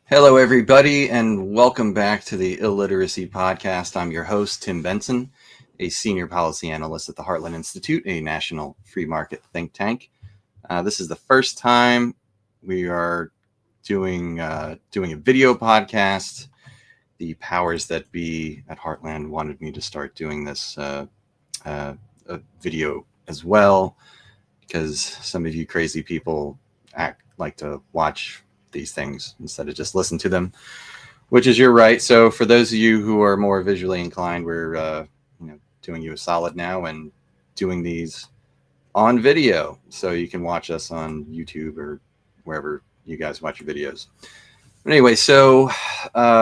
Hello, everybody, and welcome back to the Illiteracy Podcast. I'm your host, Tim Benson, a senior policy analyst at the Heartland Institute, a national free market think tank. This is the first time we are doing a video podcast. The powers that be at Heartland wanted me to start doing this a video as well, because some of you crazy people like to watch these things instead of just listen to them, which is your right. So for those of you who are more visually inclined, we're doing you a solid now and doing these on video, so you can watch us on YouTube or wherever you guys watch your videos. But anyway, so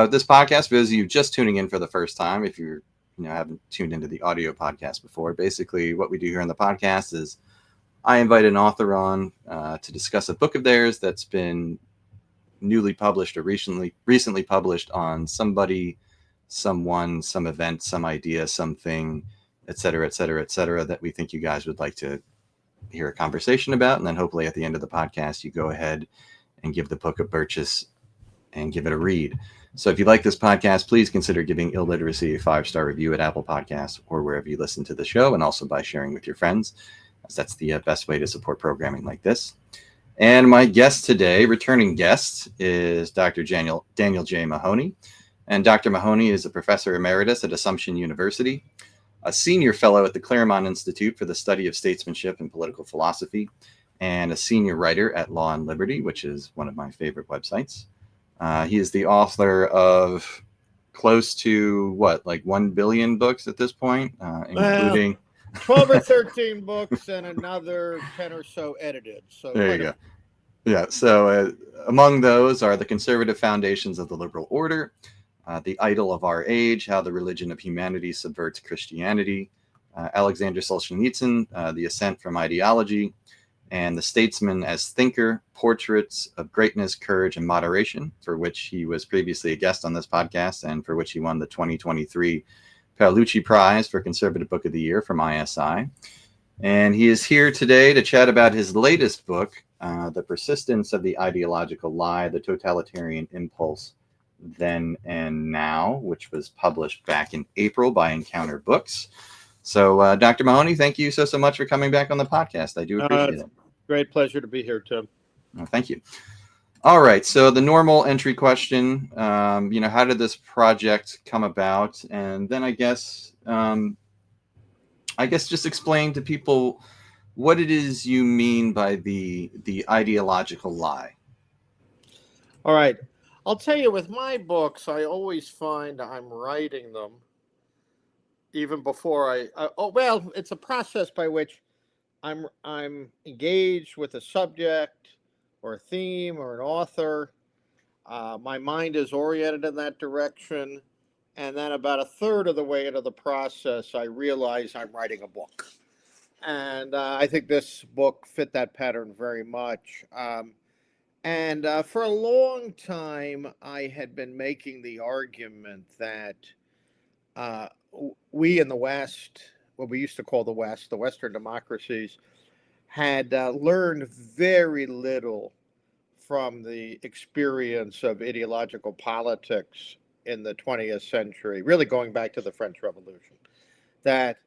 this podcast, for those of you just tuning in for the first time, if you haven't tuned into the audio podcast before, basically what we do here on the podcast is I invite an author on to discuss a book of theirs that's been newly published or recently published on somebody, someone, some event, some idea, something, et cetera, that we think you guys would like to hear a conversation about. And then hopefully at the end of the podcast, you go ahead and give the book a purchase and give it a read. So if you like this podcast, please consider giving Illiteracy a 5-star review at Apple Podcasts or wherever you listen to the show, and also by sharing with your friends, as that's the best way to support programming like this. And my guest today, returning guest, is Dr. Daniel J. Mahoney. And Dr. Mahoney is a professor emeritus at Assumption University, a senior fellow at the Claremont Institute for the Study of Statesmanship and Political Philosophy, and a senior writer at Law and Liberty, which is one of my favorite websites. He is the author of close to, 1 billion books at this point, including... 12 or 13 books and another 10 or so edited. So there you go. Yeah, so among those are The Conservative Foundations of the Liberal Order, The Idol of Our Age, How the Religion of Humanity Subverts Christianity, Alexander Solzhenitsyn, The Ascent from Ideology, and The Statesman as Thinker, Portraits of Greatness, Courage, and Moderation, for which he was previously a guest on this podcast and for which he won the 2023 Paolucci Prize for Conservative Book of the Year from ISI. And he is here today to chat about his latest book, The Persistence of the Ideological Lie, The Totalitarian Impulse Then and Now, which was published back in April by Encounter Books. So, Dr. Mahoney, thank you so much for coming back on the podcast. I do appreciate it. Great pleasure to be here, Tim. Well, thank you. All right, so the normal entry question, how did this project come about? And then I guess just explain to people what it is you mean by the ideological lie. All right. I'll tell you, with my books, I always find I'm writing them even before it's a process by which I'm engaged with a subject or a theme or an author. My mind is oriented in that direction. And then about a third of the way into the process, I realize I'm writing a book. And I think this book fit that pattern very much. And for a long time, I had been making the argument that we in the West, what we used to call the West, the Western democracies, had learned very little from the experience of ideological politics in the 20th century, really going back to the French Revolution, that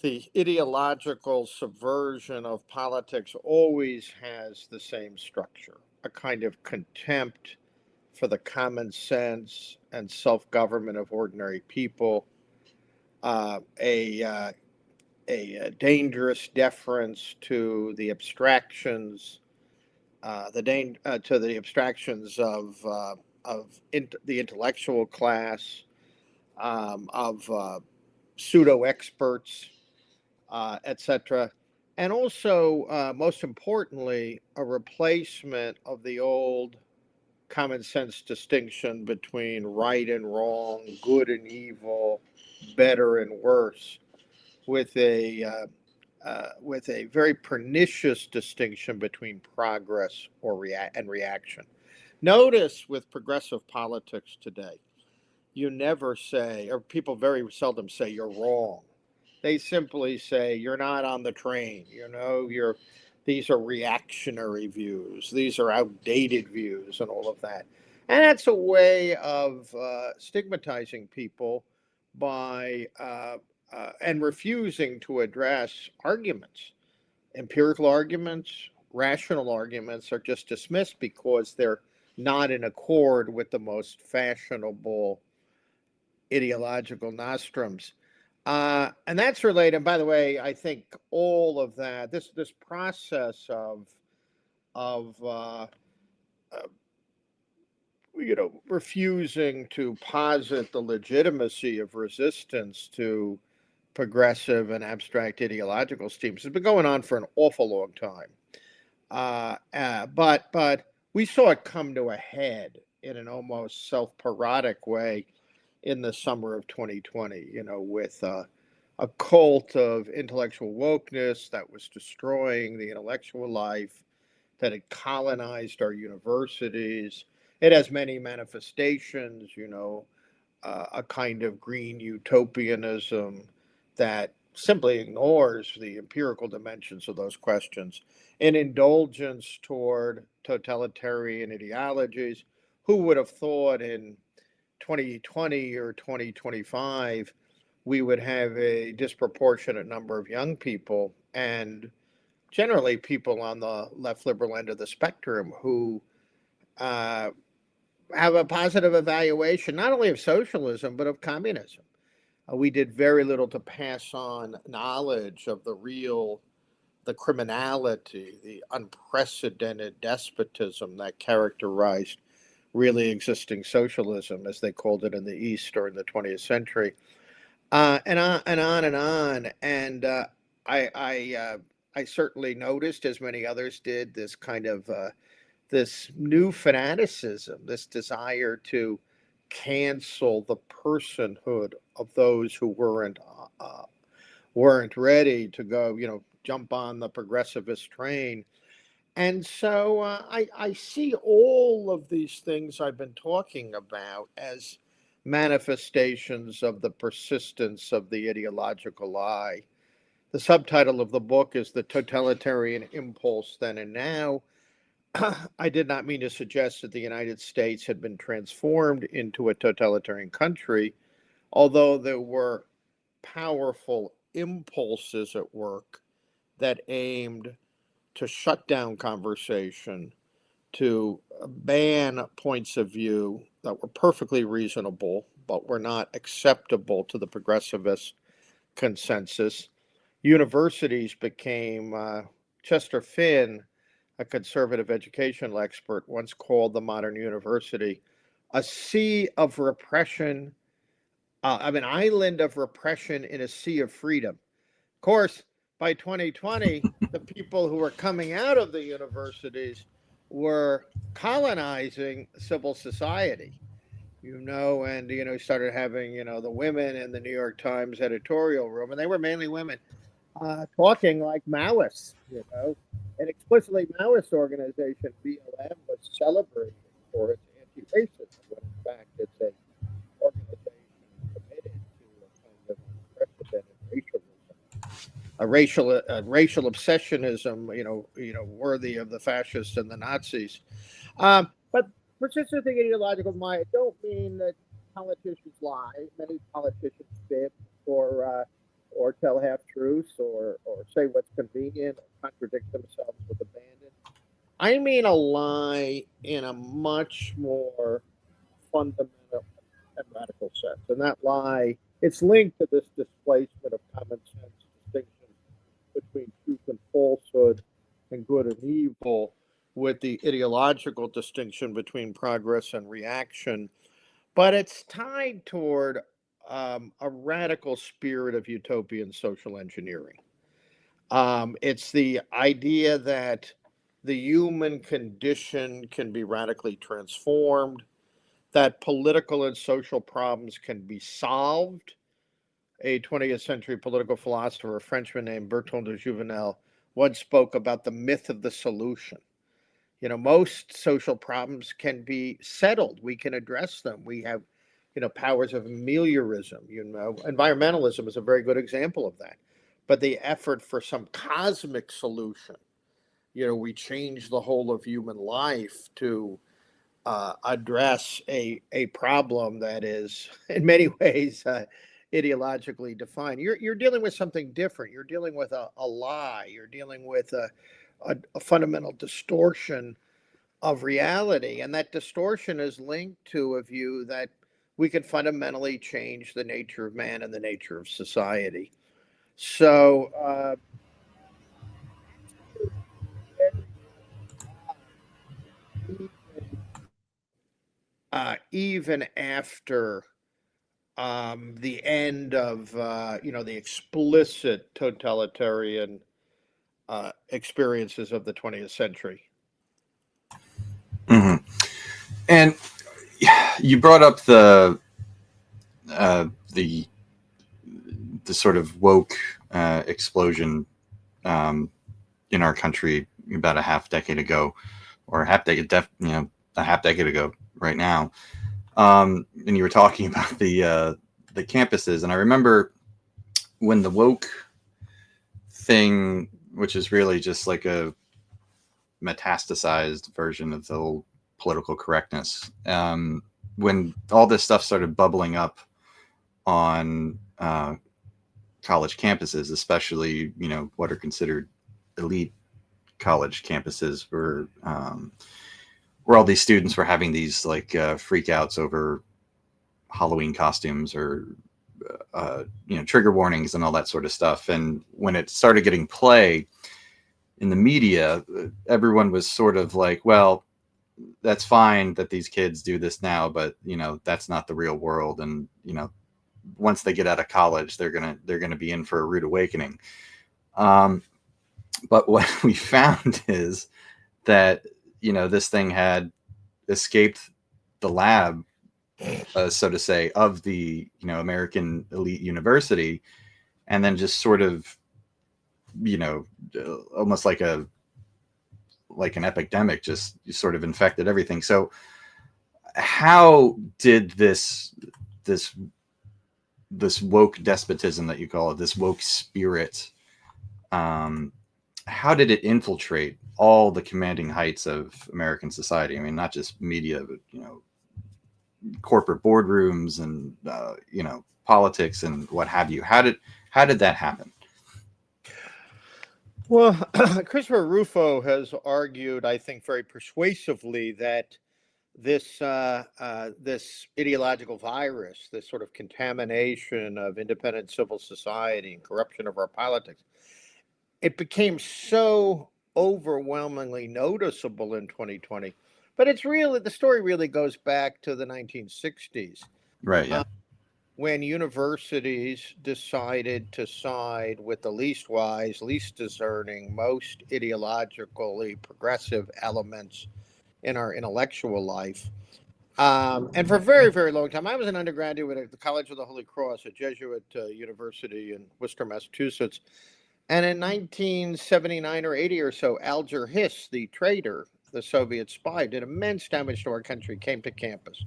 the ideological subversion of politics always has the same structure, a kind of contempt for the common sense and self-government of ordinary people, a dangerous deference to the abstractions, to the abstractions of the intellectual class, of pseudo experts, etc., and also, most importantly, a replacement of the old common sense distinction between right and wrong, good and evil, better and worse, with a very pernicious distinction between progress and reaction. Notice with progressive politics today, you never say, or people very seldom say, you're wrong. They simply say, you're not on the train. these are reactionary views, these are outdated views, and all of that. And that's a way of stigmatizing people by and refusing to address arguments. Empirical arguments, rational arguments are just dismissed because they're not in accord with the most fashionable ideological nostrums. And that's related, by the way, I think all of that, this process of refusing to posit the legitimacy of resistance to progressive and abstract ideological schemes has been going on for an awful long time. But we saw it come to a head in an almost self-parodic way in the summer of 2020, with a cult of intellectual wokeness that was destroying the intellectual life, that had colonized our universities. It has many manifestations, a kind of green utopianism that simply ignores the empirical dimensions of those questions, an indulgence toward totalitarian ideologies. Who would have thought in 2020 or 2025 we would have a disproportionate number of young people, and generally people on the left liberal end of the spectrum, who have a positive evaluation not only of socialism but of communism. We did very little to pass on knowledge of the criminality, the unprecedented despotism that characterized really existing socialism, as they called it in the East during the 20th century, and on and on and on. And I certainly noticed, as many others did, this kind of this new fanaticism, this desire to cancel the personhood of those who weren't ready to go, jump on the progressivist train. And so I see all of these things I've been talking about as manifestations of the persistence of the ideological lie. The subtitle of the book is The Totalitarian Impulse Then and Now. I did not mean to suggest that the United States had been transformed into a totalitarian country, although there were powerful impulses at work that aimed to shut down conversation, to ban points of view that were perfectly reasonable but were not acceptable to the progressivist consensus. Universities became, Chester Finn, a conservative educational expert, once called the modern university a sea of repression, an island of repression in a sea of freedom. Of course, by 2020, the people who were coming out of the universities were colonizing civil society, and started having, the women in the New York Times editorial room, and they were mainly women, talking like Maoists, An explicitly Maoist organization, BLM, was celebrated for its anti-racism, when in fact it's an organization committed to a kind of unprecedented racialism, a racial obsessionism, worthy of the fascists and the Nazis. But persistent ideological lie, I don't mean that politicians lie. Many politicians fib or tell half truths, or say what's convenient, or contradict themselves with abandon. I mean a lie in a much more fundamental and radical sense. And that lie, it's linked to this displacement of common sense distinction between truth and falsehood and good and evil, with the ideological distinction between progress and reaction. But it's tied toward a radical spirit of utopian social engineering. It's the idea that the human condition can be radically transformed, that political and social problems can be solved. A 20th century political philosopher, a Frenchman named Bertrand de Juvenel, once spoke about the myth of the solution. Most social problems can be settled. We can address them. We have, powers of ameliorism. Environmentalism is a very good example of that. But the effort for some cosmic solution we change the whole of human life to address a problem that is in many ways ideologically defined. You're dealing with something different. You're dealing with a lie. You're dealing with a fundamental distortion of reality, and that distortion is linked to a view that we could fundamentally change the nature of man and the nature of society. So even after the end of the explicit totalitarian experiences of the 20th century. Mm-hmm. And you brought up the sort of woke explosion in our country about a half decade ago, or a half decade ago right now. And you were talking about the campuses, and I remember when the woke thing, which is really just like a metastasized version of the whole political correctness, when all this stuff started bubbling up on college campuses, especially what are considered elite college campuses, where all these students were having these like freakouts over Halloween costumes or trigger warnings and all that sort of stuff. And when it started getting play in the media, everyone was sort of like, well, that's fine that these kids do this now, but that's not the real world. And once they get out of college, they're gonna be in for a rude awakening. But what we found is that this thing had escaped the lab, so to say, of the American elite university, and then just sort of almost like an epidemic just sort of infected everything. So how did this woke despotism that you call it, this woke spirit, how did it infiltrate all the commanding heights of American society? I mean, not just media, but corporate boardrooms and politics and what have you. How did that happen? Well, Christopher Rufo has argued, I think, very persuasively that this ideological virus, this sort of contamination of independent civil society and corruption of our politics, it became so overwhelmingly noticeable in 2020. But the story really goes back to the 1960s. Right, yeah. When universities decided to side with the least wise, least discerning, most ideologically progressive elements in our intellectual life. And for a very, very long time, I was an undergraduate at the College of the Holy Cross, a Jesuit university in Worcester, Massachusetts. And in 1979 or 80 or so, Alger Hiss, the traitor, the Soviet spy, did immense damage to our country, came to campus.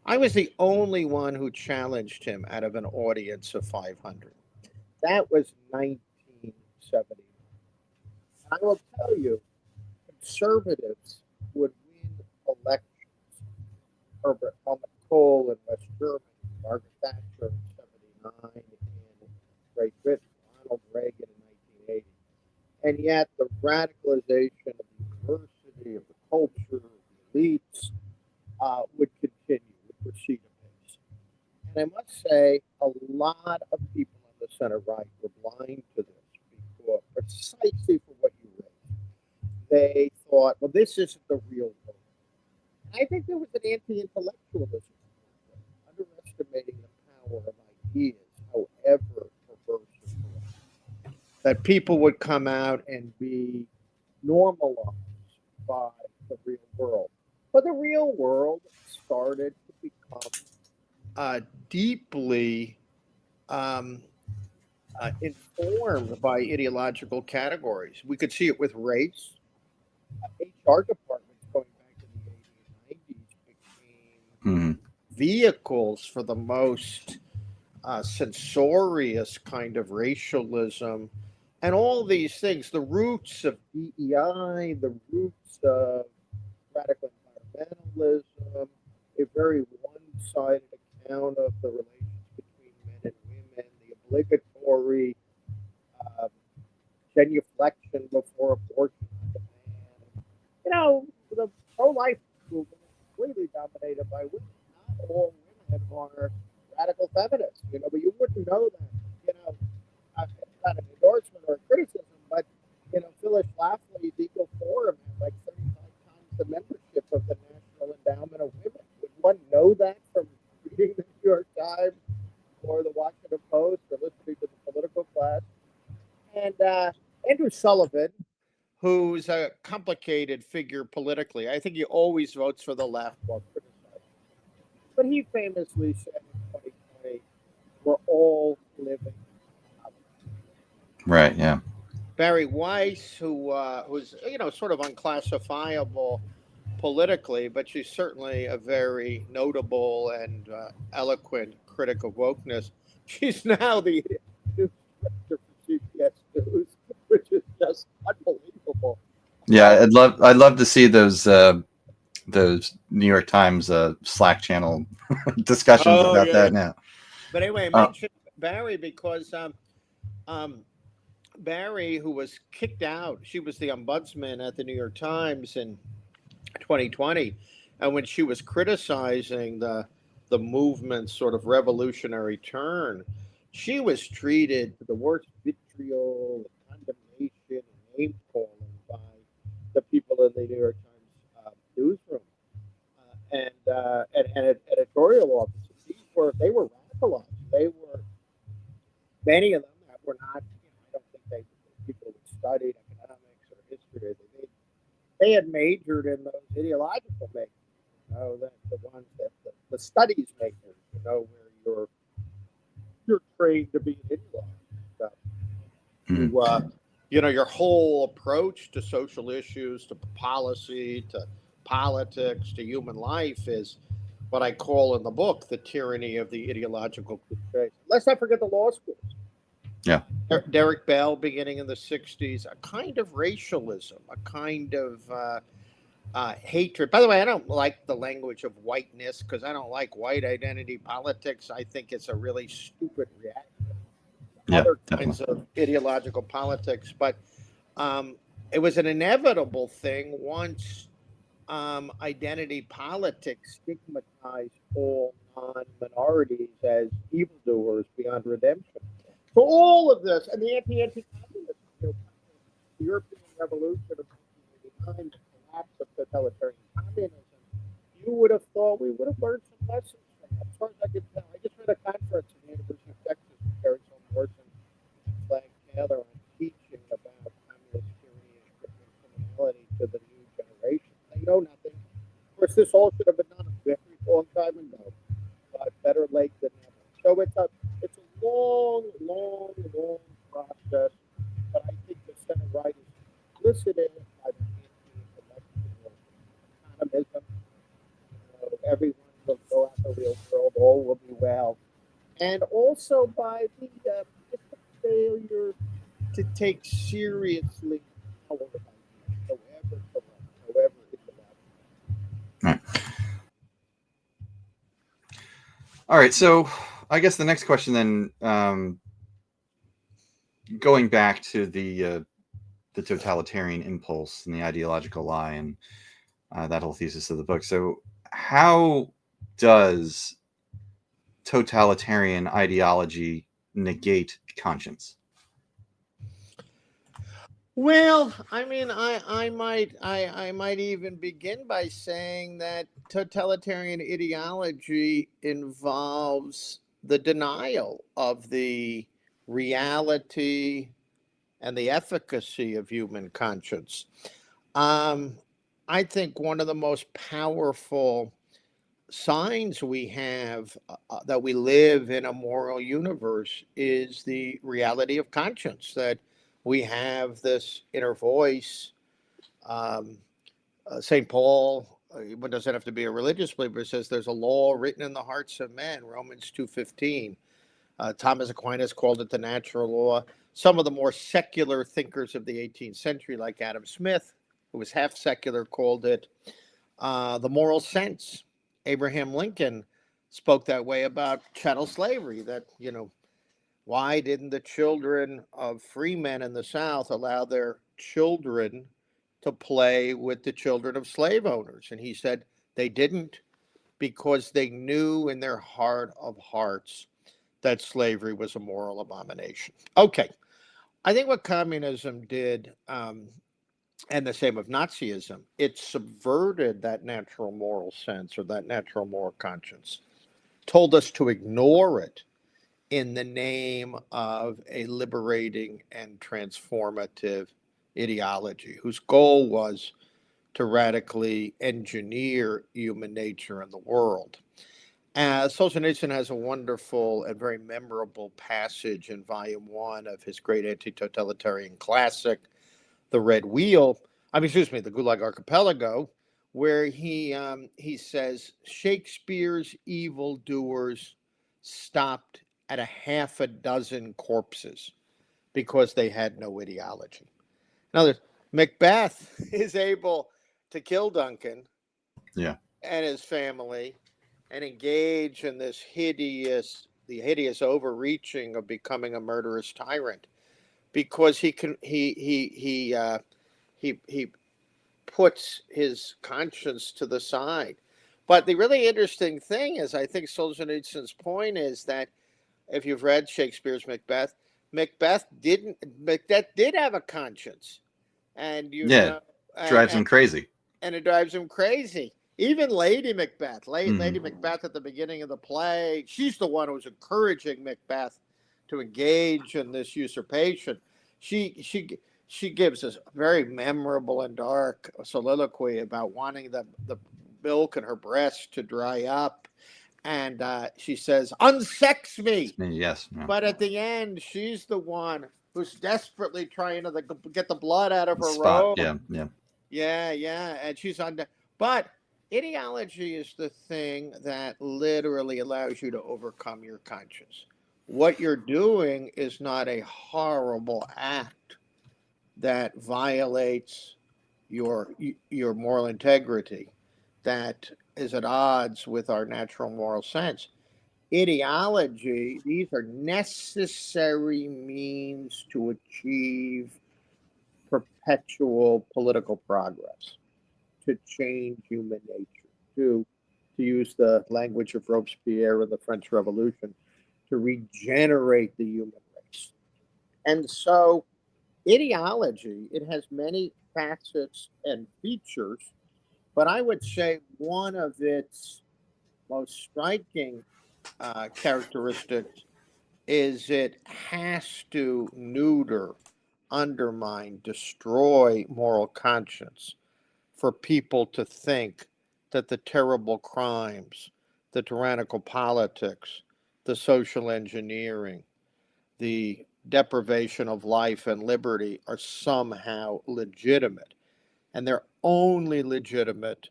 I was the only one who challenged him out of an audience of 500. That was 1970. I will tell you, conservatives would win elections. Herbert Helmut Kohl in West Germany, Margaret Thatcher in 79 in Great Britain, Ronald Reagan in 1980. And yet the radicalization of the university, of the culture, of the elites would continue, would proceed apace. And I must say, a lot of people on the center right were blind to this precisely for what you raised. They thought, well, this isn't the real world. And I think there was an anti-intellectualism, underestimating the power of ideas, however perverse or corrupt, that people would come out and be normalized by the real world. But the real world started to become deeply informed by ideological categories. We could see it with race. HR departments going back to the 80s and 90s became vehicles for the most censorious kind of racialism And all these things, the roots of DEI, the roots of radical environmentalism, a very one-sided account of the relations between men and women, the obligatory genuflection before abortion on demand. You know, the pro-life movement is completely dominated by women. Not all women are radical feminists, you know, but you wouldn't know that. You know, it's not an endorsement or a criticism, but, you know, Phyllis Schlafly's Equal Forum has like 35 times the membership of the National Endowment of Women. Would one know that from reading the New York Times or the Washington Post or listening to the political class? And Andrew Sullivan, who's a complicated figure politically, I think he always votes for the left while criticizing. But he famously said in 2020, we're all living. Right. Yeah. Barry Weiss, who's, you know, sort of unclassifiable politically, but she's certainly a very notable and eloquent critic of wokeness. She's now the news director for CBS News, which is just unbelievable. Yeah, I'd love to see those New York Times Slack channel discussions about that now. But anyway, I mentioned Barry because Barry, who was kicked out, she was the ombudsman at the New York Times in 2020, and when she was criticizing the movement's sort of revolutionary turn, she was treated to the worst vitriol, condemnation, and name calling by the people in the New York Times newsroom and editorial offices. They were radicalized. They were, many of them that were not. I don't think they people who studied economics or history. They had majored in those ideological majors. You know, the ones that the studies majors. You know, where you're trained to be an ideologist. You know, your whole approach to social issues, to policy, to politics, to human life is what I call in the book the tyranny of the ideological cliches. Let's not forget the law schools. Yeah. Derek Bell, beginning in the 60s, a kind of racialism, a kind of hatred. By the way, I don't like the language of whiteness because I don't like white identity politics. I think it's a really stupid reaction. Other kinds of ideological politics, but it was an inevitable thing once identity politics stigmatized all non-minorities as evildoers beyond redemption. So all of this, and the anti-communism, the European Revolution of 1989, the collapse of totalitarian communism, you would have thought we would have learned some lessons from that. As far as I could tell, I just read a conference at the University of Texas with Gary Morrison and Flag Taylor on teaching about communist tyranny and criminality to the new generation. They know nothing. Of course, this all should have been done a very long time ago, but better late than never. So it's a long process, but I think the center right is elicited by the anti-intellectual economism. Everyone will go out in the real world, all will be well. And also by the failure to take seriously however intellectual. Right. All right, so I guess the next question then, going back to the totalitarian impulse and the ideological lie and that whole thesis of the book. So how does totalitarian ideology negate conscience? Well, I mean, I might even begin by saying that totalitarian ideology involves the denial of the reality and the efficacy of human conscience. I think one of the most powerful signs we have that we live in a moral universe is the reality of conscience, that we have this inner voice. St. Paul, one doesn't have to be a religious believer, says there's a law written in the hearts of men, Romans 2:15. Thomas Aquinas called it the natural law. some of the more secular thinkers of the 18th century, like Adam Smith, who was half secular, called it the moral sense. Abraham Lincoln spoke that way about chattel slavery, that, why didn't the children of free men in the South allow their children to play with the children of slave owners? And he said they didn't, because they knew in their heart of hearts that slavery was a moral abomination. Okay, I think what communism did, and the same of Nazism, it subverted that natural moral sense or that natural moral conscience, told us to ignore it in the name of a liberating and transformative ideology whose goal was to radically engineer human nature and the world. Solzhenitsyn has a wonderful and very memorable passage in Volume 1 of his great anti-totalitarian classic, The Gulag Archipelago, where he says Shakespeare's evildoers stopped at a half a dozen corpses because they had no ideology. Now, Macbeth is able to kill Duncan and his family and engage in the hideous overreaching of becoming a murderous tyrant, because he puts his conscience to the side. But the really interesting thing is, I think Solzhenitsyn's point is that if you've read Shakespeare's Macbeth, Macbeth did have a conscience, and drives him crazy. And it drives him crazy. Even Lady Macbeth, Lady Macbeth at the beginning of the play, she's the one who's encouraging Macbeth to engage in this usurpation. She gives us a very memorable and dark soliloquy about wanting the milk in her breast to dry up. And she says, "Unsex me." Yes. Yeah. But at the end, she's the one who's desperately trying to get the blood out of her robe. Yeah. And she's on. But ideology is the thing that literally allows you to overcome your conscience. What you're doing is not a horrible act that violates your moral integrity, that is at odds with our natural moral sense. Ideology, these are necessary means to achieve perpetual political progress, to change human nature, to use the language of Robespierre in the French Revolution, to regenerate the human race. And so ideology, it has many facets and features, but I would say one of its most striking characteristics is it has to neuter, undermine, destroy moral conscience for people to think that the terrible crimes, the tyrannical politics, the social engineering, the deprivation of life and liberty are somehow legitimate. And they're only legitimate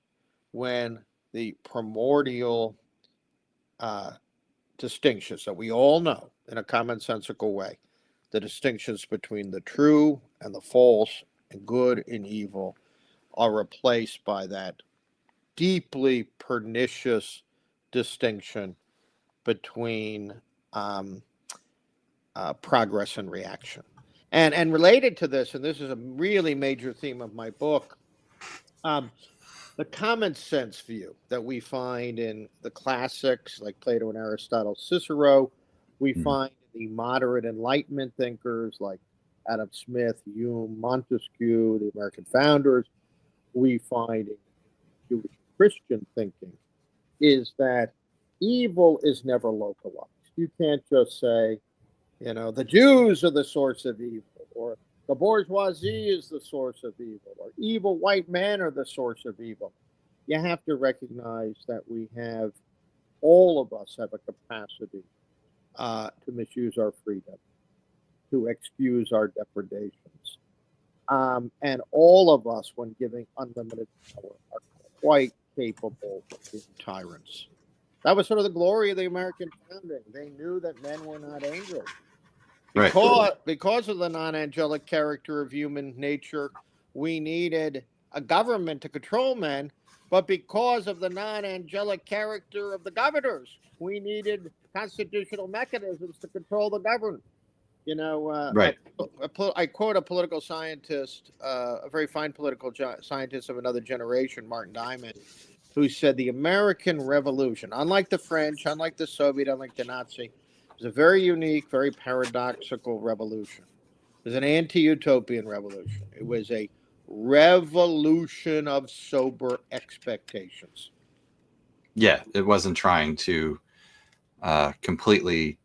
when the primordial distinctions that we all know in a commonsensical way, the distinctions between the true and the false and good and evil, are replaced by that deeply pernicious distinction between progress and reaction. And related to this, and this is a really major theme of my book, the common sense view that we find in the classics like Plato and Aristotle, Cicero, we find in the moderate Enlightenment thinkers like Adam Smith, Hume, Montesquieu, the American founders, we find in Jewish Christian thinking, is that evil is never localized. You can't just say, the Jews are the source of evil, or the bourgeoisie is the source of evil, or evil white men are the source of evil. You have to recognize that all of us have a capacity to misuse our freedom, to excuse our depredations. And all of us, when giving unlimited power, are quite capable of being tyrants. That was sort of the glory of the American founding. They knew that men were not angels. Right. Because of the non-angelic character of human nature, we needed a government to control men. But because of the non-angelic character of the governors, we needed constitutional mechanisms to control the governed. Right. I quote a political scientist, a very fine political scientist of another generation, Martin Diamond, who said the American Revolution, unlike the French, unlike the Soviet, unlike the Nazi, was a very unique, very paradoxical revolution. It was an anti-utopian revolution. It was a revolution of sober expectations. Yeah, it wasn't trying to completely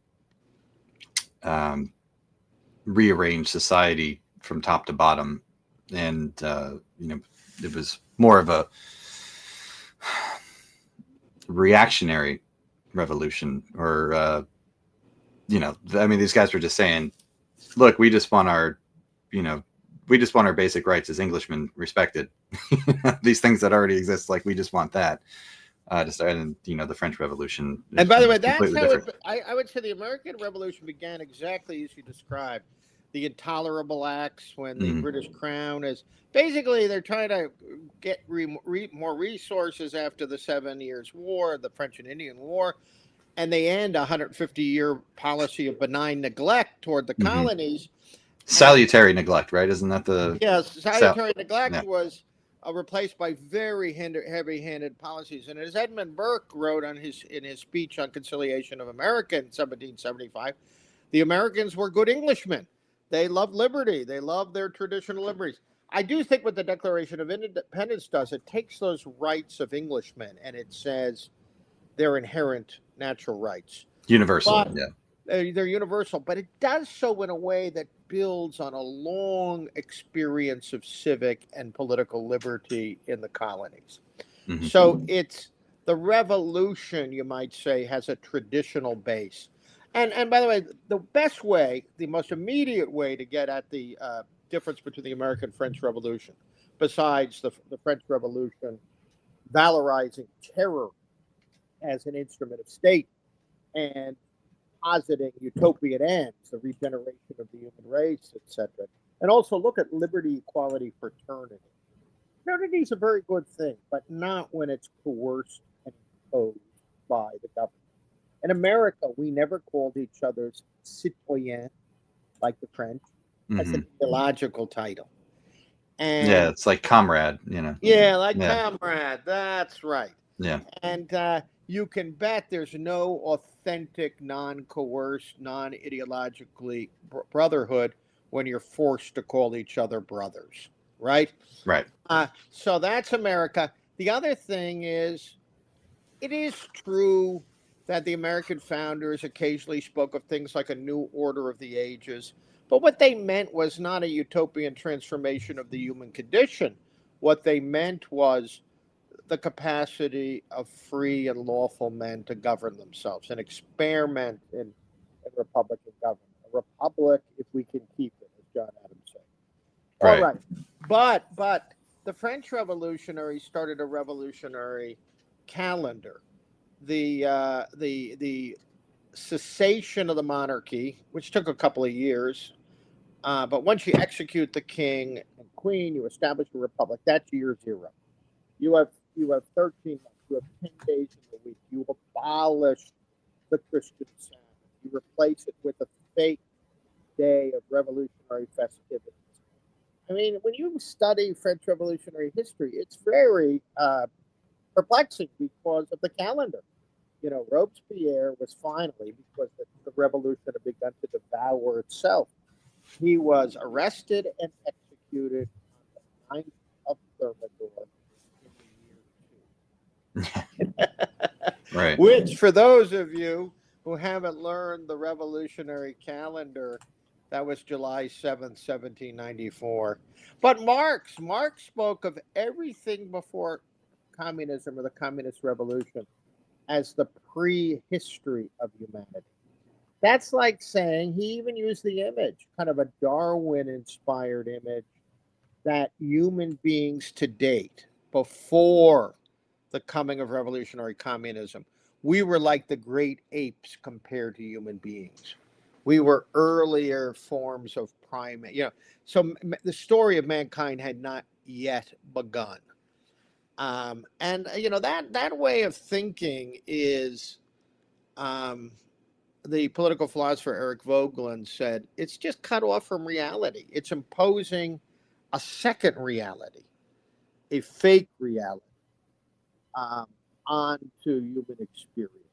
rearrange society from top to bottom, and it was more of a reactionary revolution, or I mean, these guys were just saying, look, we just want our basic rights as Englishmen respected. These things that already exist, like, we just want that. And the French Revolution. And by the way, that's how I would say the American Revolution began exactly as you described. The intolerable acts when the British Crown is basically, they're trying to get more resources after the 7 Years' War, the French and Indian War, and they end a 150-year policy of benign neglect toward the colonies. Salutary neglect, right? Isn't that the... Yes, salutary neglect was replaced by very heavy-handed policies. And as Edmund Burke wrote in his speech on Conciliation of America in 1775, the Americans were good Englishmen. They loved liberty. They loved their traditional liberties. I do think what the Declaration of Independence does, it takes those rights of Englishmen and it says they're inherent natural rights. Universal, They're universal, but it does so in a way that builds on a long experience of civic and political liberty in the colonies. So it's the revolution, you might say, has a traditional base. And by the way, the best way, the most immediate way to get at the difference between the American French Revolution, besides the French Revolution valorizing terror as an instrument of state and positing utopian ends, the regeneration of the human race, etc. And also look at liberty, equality, fraternity. Fraternity is a very good thing, but not when it's coerced and imposed by the government. In America, we never called each other citoyen, like the French. That's an ideological title. And it's like comrade, comrade. That's right. Yeah. And you can bet there's no authentic, non-coerced, non-ideologically brotherhood when you're forced to call each other brothers, right? Right. So that's America. The other thing is, it is true that the American founders occasionally spoke of things like a new order of the ages. But what they meant was not a utopian transformation of the human condition. What they meant was the capacity of free and lawful men to govern themselves, an experiment in republican government. A republic, if we can keep it, as John Adams said. Right. All right. But the French revolutionaries started a revolutionary calendar. The cessation of the monarchy, which took a couple of years, but once you execute the king and queen, you establish a republic. That's year zero. You have 13 months. You have 10 days in the week. You abolish the Christian Sabbath. You replace it with a fake day of revolutionary festivities. I mean, when you study French revolutionary history, it's very perplexing because of the calendar. Robespierre was finally, because the revolution had begun to devour itself, he was arrested and executed on the 9th of Thermidor in the year 2. Right. Which, for those of you who haven't learned the revolutionary calendar, that was July 7th, 1794. But Marx spoke of everything before communism or the communist revolution as the prehistory of humanity. That's like saying, he even used the image, kind of a Darwin-inspired image, that human beings to date, before the coming of revolutionary communism, we were like the great apes compared to human beings. We were earlier forms of primate. So the story of mankind had not yet begun. And that way of thinking is, the political philosopher Eric Voegelin said, it's just cut off from reality. It's imposing a second reality, a fake reality, onto human experience.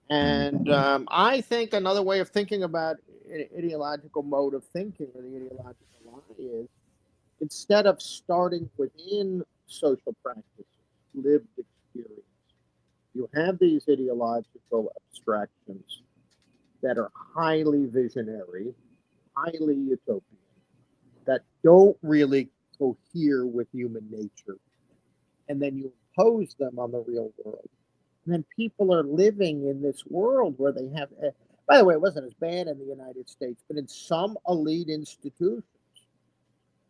And I think another way of thinking about ideological mode of thinking, or the ideological lie, is instead of starting within social practices, lived experience, you have these ideological abstractions that are highly visionary, highly utopian, that don't really cohere with human nature. And then you impose them on the real world. And then people are living in this world where they have, by the way, it wasn't as bad in the United States, but in some elite institutions,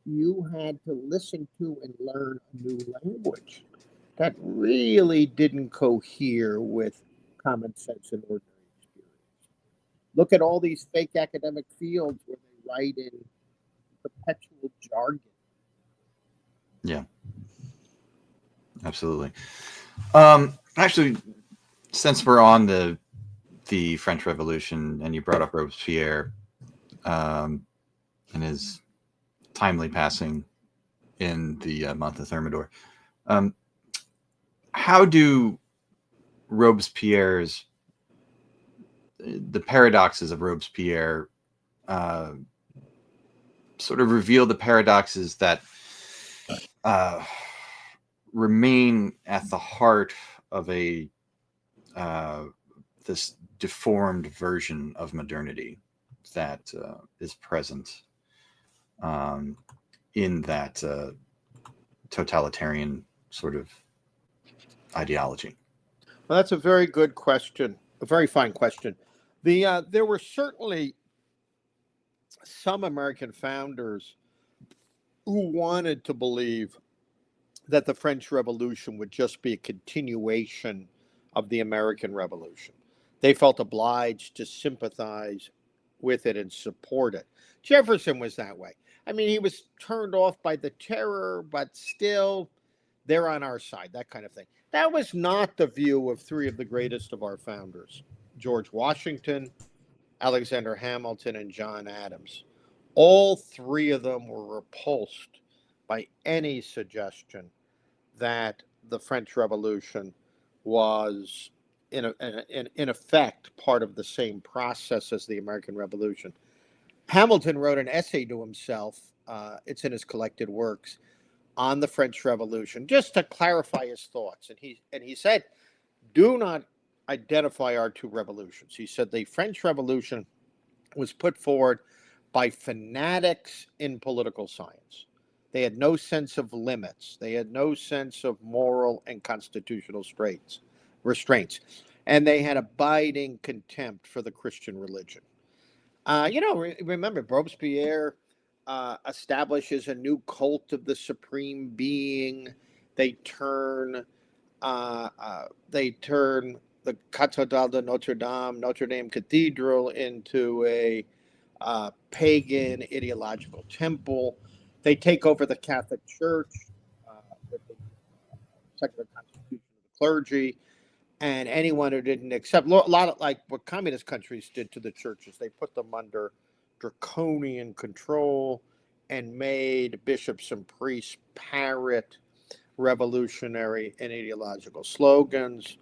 you had to listen to and learn a new language that really didn't cohere with common sense and ordinary experience. Look at all these fake academic fields where they write in perpetual jargon. Yeah, absolutely. Actually, since we're on the French Revolution, and you brought up Robespierre, and his timely passing in the month of Thermidor, how do Robespierre's the paradoxes of Robespierre sort of reveal the paradoxes that remain at the heart of this deformed version of modernity that is present in that totalitarian sort of ideology? Well, that's a very good question, a very fine question. There were certainly some American founders who wanted to believe that the French Revolution would just be a continuation of the American Revolution. They felt obliged to sympathize with it and support it. Jefferson was that way. I mean, he was turned off by the terror, but still, they're on our side, that kind of thing. That was not the view of three of the greatest of our founders: George Washington, Alexander Hamilton, and John Adams. All three of them were repulsed by any suggestion that the French Revolution was, in effect, part of the same process as the American Revolution. Hamilton wrote an essay to himself, it's in his collected works, on the French Revolution, just to clarify his thoughts. And he said, do not identify our two revolutions. He said the French Revolution was put forward by fanatics in political science. They had no sense of limits. They had no sense of moral and constitutional restraints. And they had abiding contempt for the Christian religion. Remember, Robespierre establishes a new cult of the supreme being. They turn the Cathédrale de Notre Dame Cathedral, into a pagan ideological temple. They take over the Catholic Church with the secular constitution of the clergy, and anyone who didn't accept, a lot of like what communist countries did to the churches, they put them under draconian control and made bishops and priests parrot revolutionary and ideological slogans.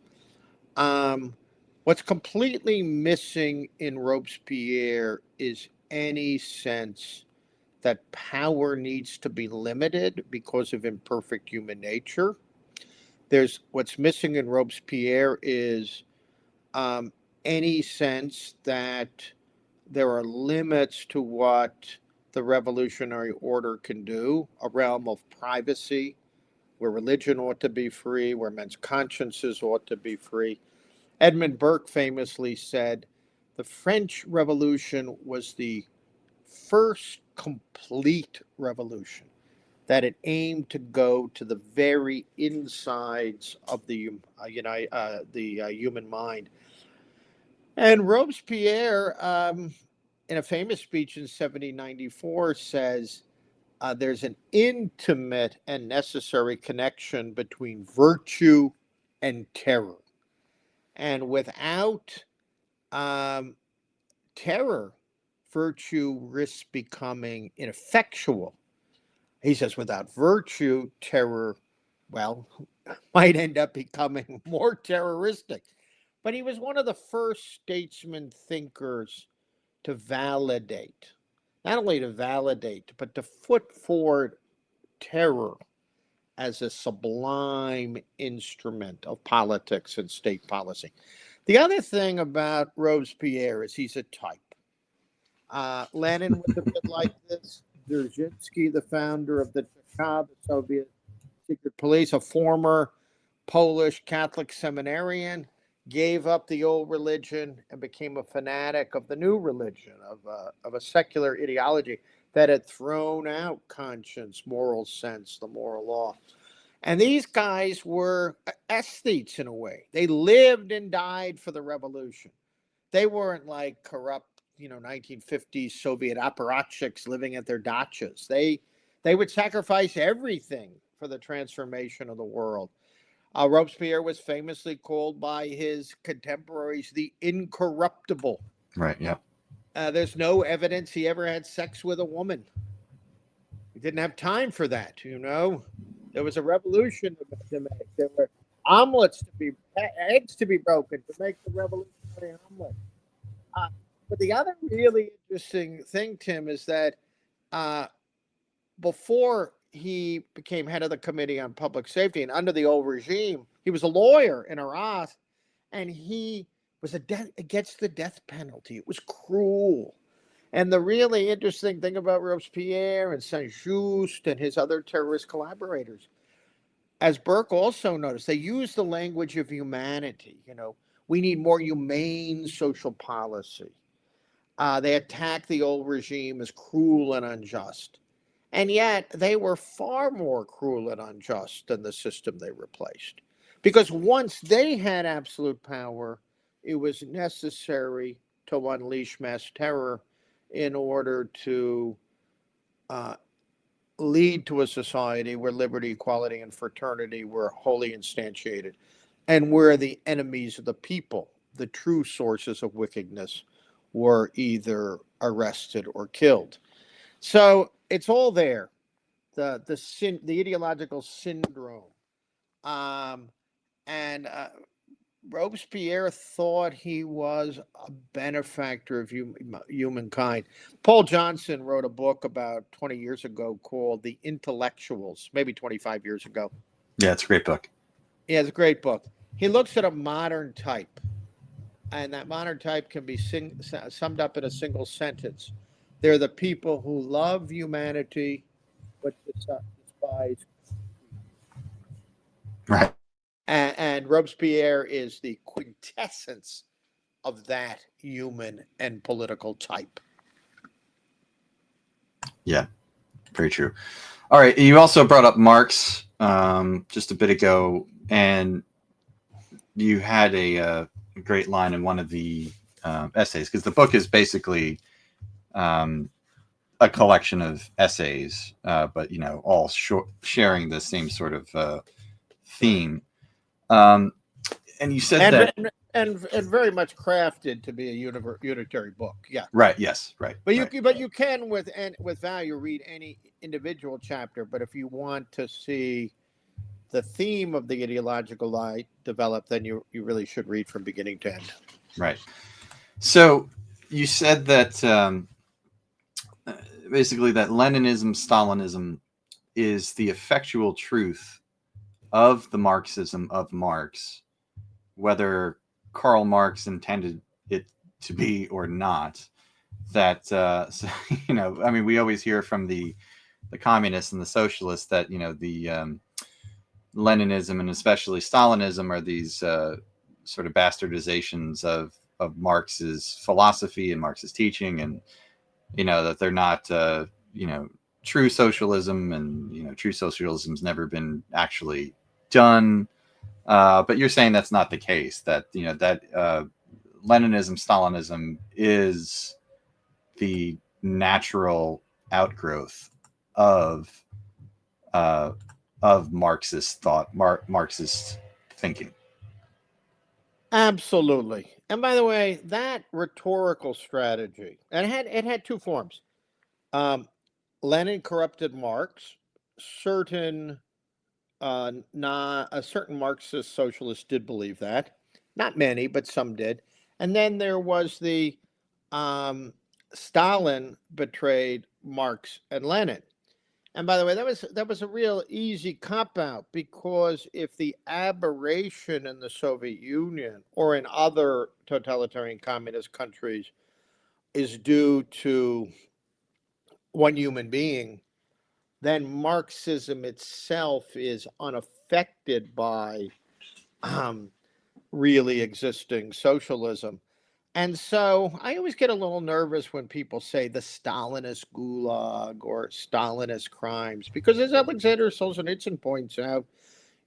What's completely missing in Robespierre is any sense that power needs to be limited because of imperfect human nature. What's missing in Robespierre is any sense that there are limits to what the revolutionary order can do, a realm of privacy where religion ought to be free, where men's consciences ought to be free. Edmund Burke famously said the French Revolution was the first complete revolution, that it aimed to go to the very insides of the human mind. And Robespierre, in a famous speech in 1794, says there's an intimate and necessary connection between virtue and terror. And without terror, virtue risks becoming ineffectual. He says without virtue, terror, well, might end up becoming more terroristic. But he was one of the first statesman thinkers to validate, not only to validate, but to put forward terror as a sublime instrument of politics and state policy. The other thing about Robespierre is he's a type. Lenin was a bit like this. Dzerzhinsky, the founder of the Cheka, the Soviet secret police, a former Polish Catholic seminarian, gave up the old religion and became a fanatic of the new religion, of a secular ideology that had thrown out conscience, moral sense, the moral law. And these guys were aesthetes in a way. They lived and died for the revolution. They weren't like corrupt, 1950s Soviet apparatchiks living at their dachas. They would sacrifice everything for the transformation of the world. Robespierre was famously called by his contemporaries the incorruptible. Right, yeah. There's no evidence he ever had sex with a woman. He didn't have time for that, There was a revolution to make. There were eggs to be broken to make the revolutionary omelet. But the other really interesting thing, Tim, is that before he became head of the Committee on Public Safety and under the old regime, he was a lawyer in Arras, and he was against the death penalty. It was cruel. And the really interesting thing about Robespierre and Saint-Just and his other terrorist collaborators, as Burke also noticed, they used the language of humanity. We need more humane social policy. They attacked the old regime as cruel and unjust. And yet they were far more cruel and unjust than the system they replaced. Because once they had absolute power, it was necessary to unleash mass terror in order to lead to a society where liberty, equality, and fraternity were wholly instantiated, and where the enemies of the people, the true sources of wickedness, were either arrested or killed. So it's all there, the ideological syndrome, and Robespierre thought he was a benefactor of humankind. Paul Johnson wrote a book about 20 years ago called The Intellectuals, maybe 25 years ago. Yeah, it's a great book. Yeah, it's a great book. He looks at a modern type, and that modern type can be summed up in a single sentence. They're the people who love humanity, but despise. Right. And Robespierre is the quintessence of that human and political type. Yeah, very true. All right. You also brought up Marx just a bit ago, and you had a great line in one of the essays, because the book is basically a collection of essays, but all sharing the same sort of theme. And you said and very much crafted to be a unitary book. Yeah. Right. Yes. Right. But right. you can with value read any individual chapter. But if you want to see the theme of the ideological lie develop, then you really should read from beginning to end. Right. So you said that basically that Leninism, Stalinism is the effectual truth of the Marxism of Marx, whether Karl Marx intended it to be or not. That we always hear from the communists and the socialists that the Leninism and especially Stalinism are these sort of bastardizations of Marx's philosophy and Marx's teaching, and that they're not true socialism, and true socialism's never been actually done. But you're saying that's not the case, that that Leninism, Stalinism is the natural outgrowth of Marxist thought, Marxist thinking. Absolutely. And by the way, that rhetorical strategy, and it had two forms. Lenin corrupted Marx. Certain certain Marxist socialists did believe that. Not many, but some did. And then there was the Stalin betrayed Marx and Lenin. And by the way, that was a real easy cop out, because if the aberration in the Soviet Union or in other totalitarian communist countries is due to one human being, then Marxism itself is unaffected by really existing socialism. And so I always get a little nervous when people say the Stalinist gulag or Stalinist crimes, because as Alexander Solzhenitsyn points out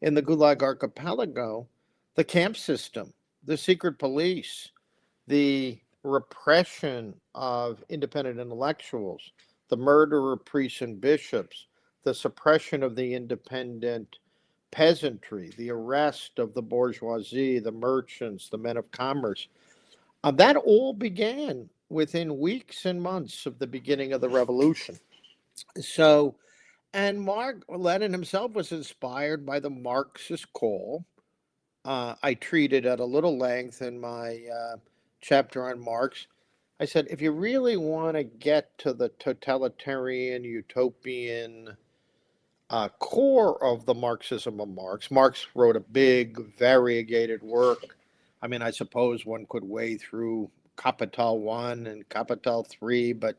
in the Gulag Archipelago, the camp system, the secret police, the repression of independent intellectuals, the murder of priests and bishops, the suppression of the independent peasantry, the arrest of the bourgeoisie, the merchants, the men of commerce, that all began within weeks and months of the beginning of the revolution. So, and Lenin himself was inspired by the Marxist call. I treated at a little length in my chapter on Marx. I said, if you really want to get to the totalitarian, utopian core of the Marxism of Marx, Marx wrote a big, variegated work. I mean, I suppose one could wade through Capital 1 and Capital 3, but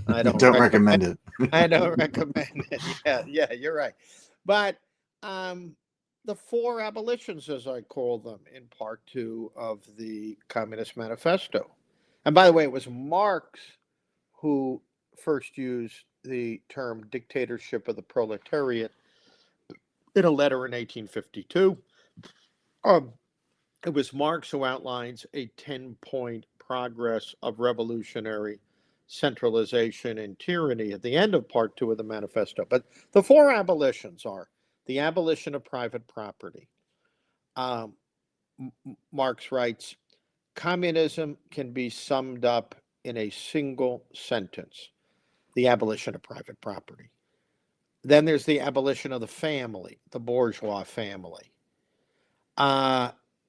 I don't recommend it. I don't recommend it. Yeah, you're right. But the four abolitions, as I call them, in part 2 of the Communist Manifesto. And by the way, it was Marx who first used the term dictatorship of the proletariat in a letter in 1852. It was Marx who outlines a 10-point progress of revolutionary centralization and tyranny at the end of part 2 of the manifesto. But the four abolitions are the abolition of private property. Marx writes, communism can be summed up in a single sentence: the abolition of private property. Then there's the abolition of the family, the bourgeois family.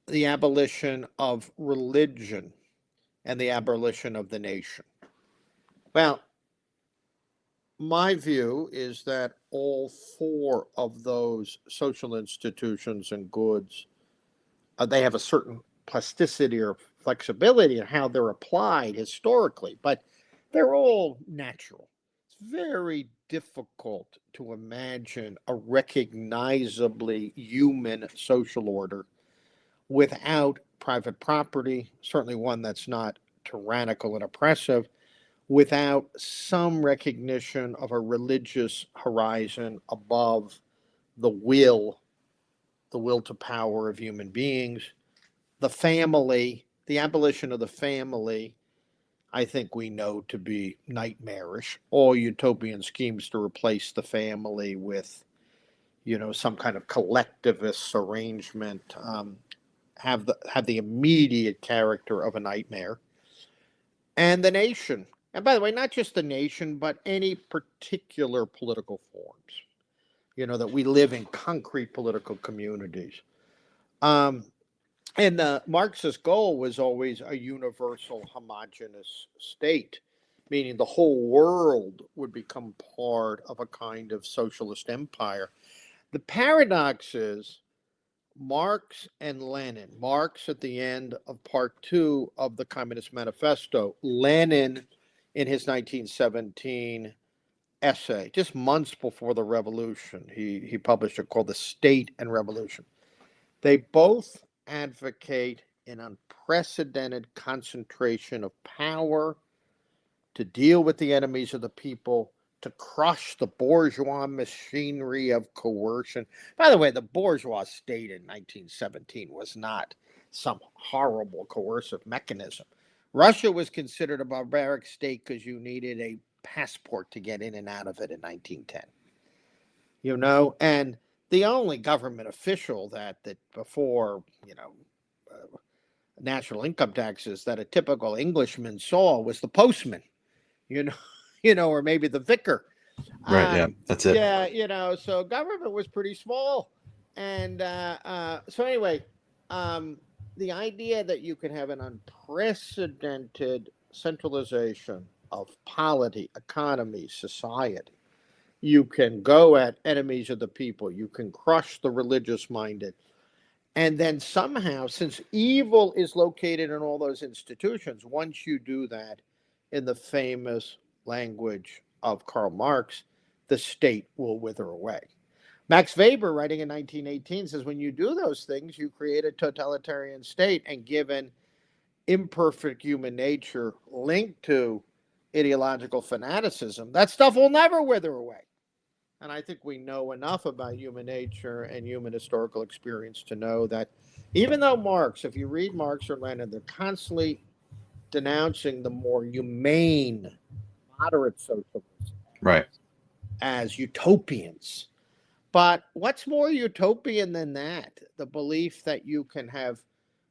The abolition of religion, and the abolition of the nation. Well, my view is that all four of those social institutions and goods, they have a certain plasticity or flexibility in how they're applied historically, but they're all natural. It's very difficult to imagine a recognizably human social order without private property, certainly one that's not tyrannical and oppressive, without some recognition of a religious horizon above the will to power of human beings. The family, the abolition of the family, I think we know to be nightmarish. All utopian schemes to replace the family with, some kind of collectivist arrangement, have the immediate character of a nightmare. And the nation, and by the way, not just the nation, but any particular political forms, that we live in concrete political communities. And the Marxist goal was always a universal homogeneous state, meaning the whole world would become part of a kind of socialist empire. The paradox is Marx and Lenin. Marx at the end of part 2 of the Communist Manifesto. Lenin in his 1917 essay, just months before the revolution. He published a called The State and Revolution. They both advocate an unprecedented concentration of power to deal with the enemies of the people, to crush the bourgeois machinery of coercion. By the way, the bourgeois state in 1917 was not some horrible coercive mechanism. Russia was considered a barbaric state because you needed a passport to get in and out of it in 1910. You know, and the only government official that before, national income taxes that a typical Englishman saw was the postman, or maybe the vicar. Right. Yeah, that's it. Yeah, so government was pretty small. And so anyway, the idea that you could have an unprecedented centralization of polity, economy, society. You can go at enemies of the people. You can crush the religious minded. And then somehow, since evil is located in all those institutions, once you do that, in the famous language of Karl Marx, the state will wither away. Max Weber, writing in 1918, says when you do those things, you create a totalitarian state, and given imperfect human nature linked to ideological fanaticism, that stuff will never wither away. And I think we know enough about human nature and human historical experience to know that even though Marx, if you read Marx or Lenin, they're constantly denouncing the more humane, moderate socialists Right. as utopians. But what's more utopian than that? The belief that you can have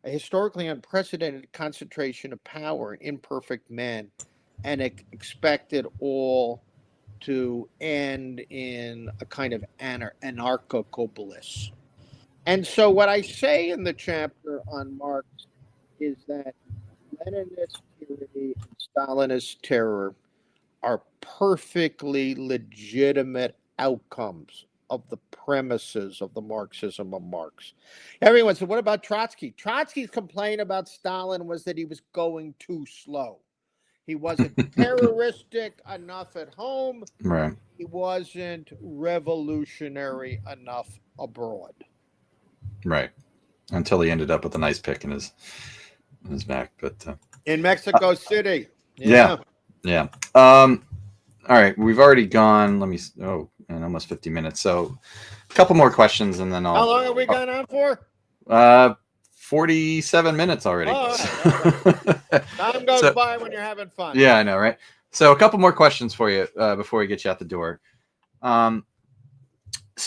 a historically unprecedented concentration of power in imperfect men and expect it all to end in a kind of anarchical bliss. And so what I say in the chapter on Marx is that Leninist tyranny and Stalinist terror are perfectly legitimate outcomes of the premises of the Marxism of Marx. Everyone said, what about Trotsky? Trotsky's complaint about Stalin was that he was going too slow. He wasn't terroristic enough at home. Right. He wasn't revolutionary enough abroad. Right. Until he ended up with a nice pick in his back. But in Mexico City. Yeah. All right. We've already gone. And almost 50 minutes. So a couple more questions and then I'll. How long have we gone on for? 47 minutes already. Oh, right. Time goes by when you're having fun. Yeah, I know, right? So a couple more questions for you before we get you out the door. So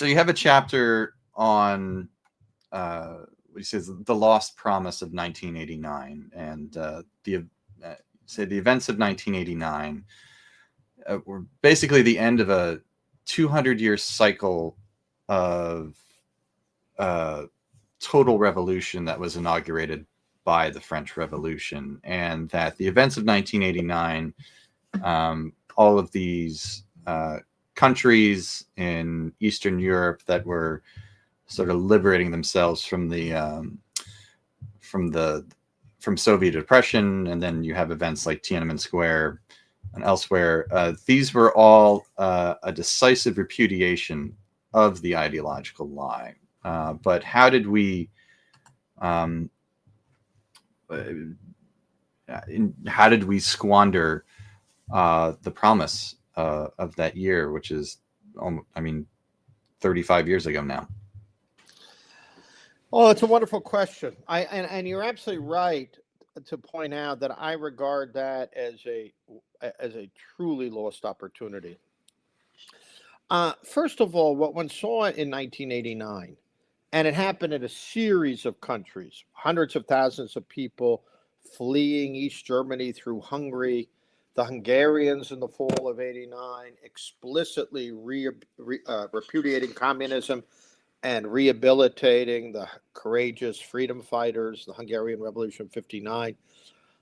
you have a chapter on what he says the lost promise of 1989, and the events of 1989 were basically the end of a 200-year cycle of total revolution that was inaugurated by the French Revolution, and that the events of 1989, all of these countries in Eastern Europe that were sort of liberating themselves from Soviet oppression, and then you have events like Tiananmen Square and elsewhere. These were all a decisive repudiation of the ideological lie. But how did we squander the promise of that year, which is, 35 years ago now? Oh, it's a wonderful question. And you're absolutely right to point out that I regard that as a truly lost opportunity. First of all, what one saw in 1989, and it happened in a series of countries, hundreds of thousands of people fleeing East Germany through Hungary, the Hungarians in the fall of '89 explicitly repudiating communism and rehabilitating the courageous freedom fighters, the Hungarian Revolution of '59.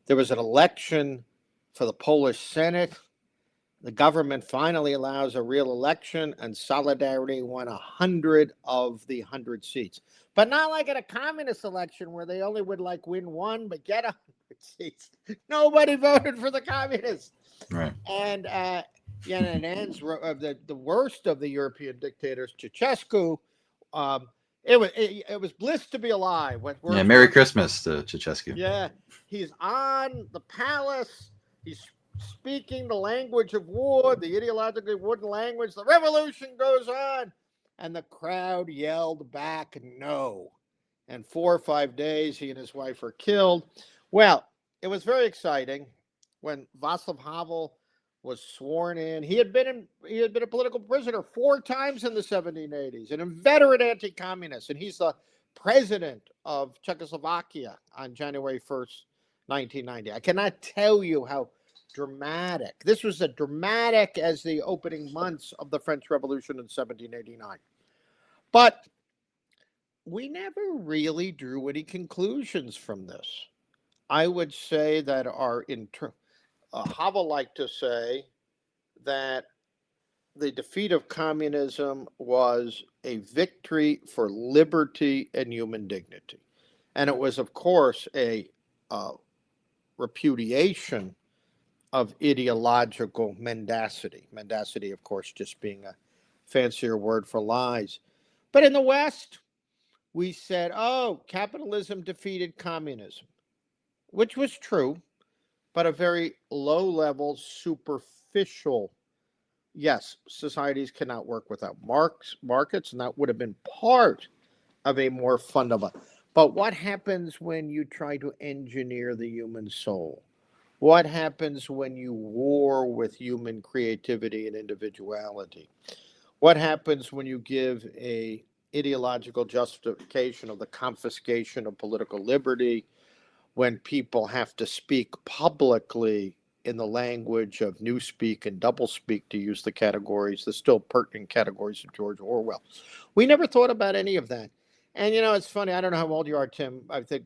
There was an election for the Polish Senate. The government finally allows a real election, and Solidarity won 100 of the 100 seats. But not like in a communist election where they only would win one, but get 100 seats. Nobody voted for the communists. Right. And it ends the worst of the European dictators, Ceausescu. It was bliss to be alive. Merry Christmas to Ceausescu. Yeah, he's on the palace. He's speaking the language of war, the ideologically wooden language. The revolution goes on. And the crowd yelled back, no. And 4 or 5 days, he and his wife were killed. Well, it was very exciting when Václav Havel was sworn in. He had been a political prisoner 4 times in the 1780s, an inveterate anti-communist, and he's the president of Czechoslovakia on January 1st, 1990. I cannot tell you how dramatic. This was as dramatic as the opening months of the French Revolution in 1789. But we never really drew any conclusions from this. I would say that Havel liked to say that the defeat of communism was a victory for liberty and human dignity. And it was, of course, a repudiation of ideological mendacity. Mendacity, of course, just being a fancier word for lies. But in the West, we said, oh, capitalism defeated communism, which was true, but a very low-level, superficial. Yes, societies cannot work without markets, and that would have been part of a more fundamental. But what happens when you try to engineer the human soul? What happens when you war with human creativity and individuality? What happens when you give a ideological justification of the confiscation of political liberty, when people have to speak publicly in the language of newspeak and doublespeak, to use the categories, the still pertinent categories of George Orwell? We never thought about any of that. And, it's funny, I don't know how old you are, Tim. I think